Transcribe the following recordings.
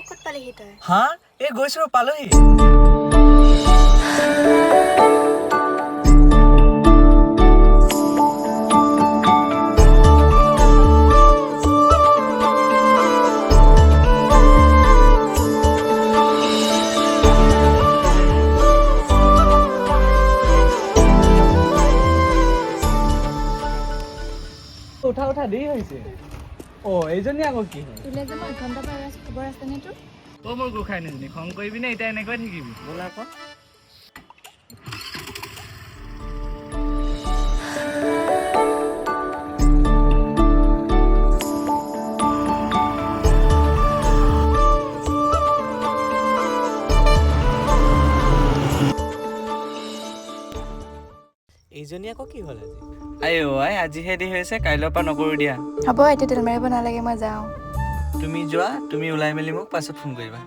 ক'ত পালেহি তই? হা এই গৈছো পালোহি উঠা উঠা দেৰি হৈছে এইজনী আকৌ কি হয় তোলে যে মই এঘণ্টা পাই আছো খবৰ আছে নে তোৰ? মোৰ গোসাঁই নিজনী খং কৰিবি নে এতিয়া এনেকৈ থাকিবি ব'লা আকৌ এইজনী আকৌ কি হ'ল আজি আজিহে দেৰি হৈছে কাইলৈৰ পৰা নকৰো দিয়া হ'ব এতিয়া তেল মাৰিব নালাগে মই যাওঁ তুমি যোৱা তুমি ওলাই মেলি মোক পাছত ফোন কৰিবা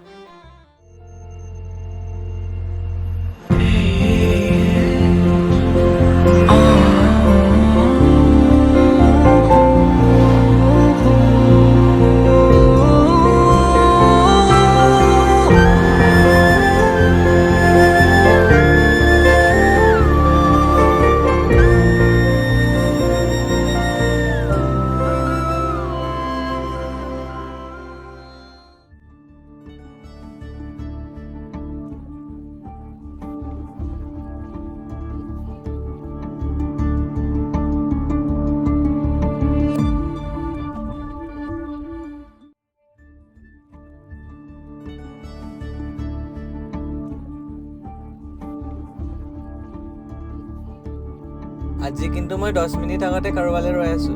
আজি কিন্তু মই 10 মিনিট আগতে কাৰোবালৈ ৰৈ আছো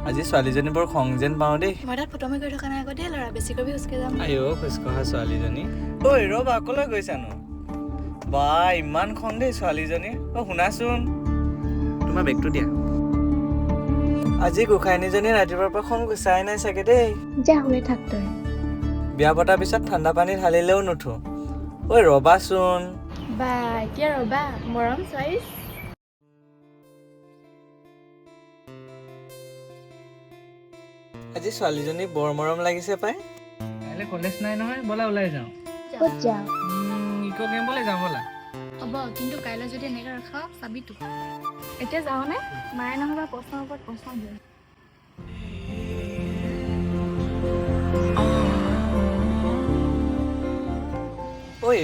আজি ছোৱালীজনী বৰ খং যেন পাওঁ দেই মই তাত ফটোমি কৰি থকা নাই আকৌ দেই ল'ৰা বেছি কৰি খোজকাঢ়ি যাম খোজকঢ়া ছোৱালীজনী ৰ'বা অকলে গৈছানো বা ইমান খং দেই ছোৱালীজনী শুনাচোন তোমাৰ বেগটো দিয়া আজি গোসাঁইনীজনী ৰাতিপুৱাৰ পৰা খং গুচাই নাই চাগে দেই যা শুই থাক তই বিয়া পতাৰ পিছত ঠাণ্ডা পানী ঢালিলেও নুঠো ৰ'বাচোন বা এতিয়া ৰ'বা মৰম চইচ আজি ছোৱালীজনী বৰ মৰম লাগিছে পাই কাইলৈ কলেজ নাই নহয় ব'লা ওলাই যাওঁ ক'ত যাওঁ ইক' কেম্পলৈ যাওঁ ব'লা হ'ব কিন্তু কাইলৈ যদি এনেকৈ ৰখাও চাবি তো এতিয়া যাওঁনে মায়ে নহ'বা প্ৰশ্নৰ ওপৰত প্ৰশ্ন দিয়ে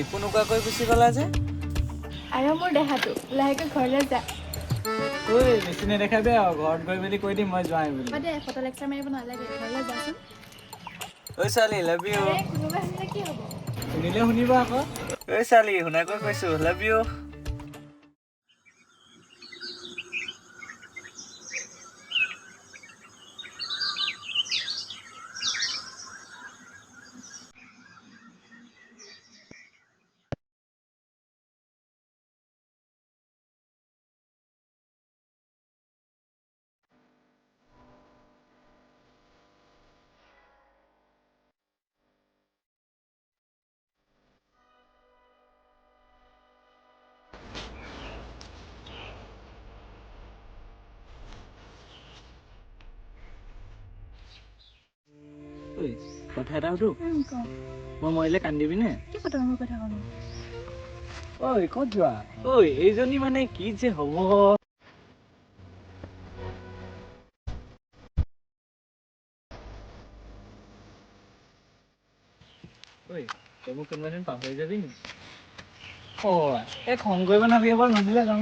একো নোকোৱাকৈ গুচি গ'লা যে আৰু মোৰ দেহাটো লাহেকৈ ঘৰলৈ যা বেছি নেদেখাবি আৰু ঘৰত গৈ মেলি কৈ দিম মই যোৱাই বুলি দে ফটো লেকচাৰ মাৰিব নালাগে ঘৰলৈ যাচোন ছোৱালী লাভ ইউ কোনোবা শুনিলে কি হ'ব শুনিলে শুনিবা আকৌ ছোৱালী শুনাকৈ কৈছো লাভ ইউ কথা এটা সুধো মই মৰিলে কান্দিবি নে কি ফটো মাৰিব কথা ক'নো ক'ত যোৱা এইজনী মানে কি যে হ'ব তই মোক কোনোবাদিন পাহৰি যাবি নি এই খং কৰিব নালাগে বাৰু নদীলৈ যাওঁ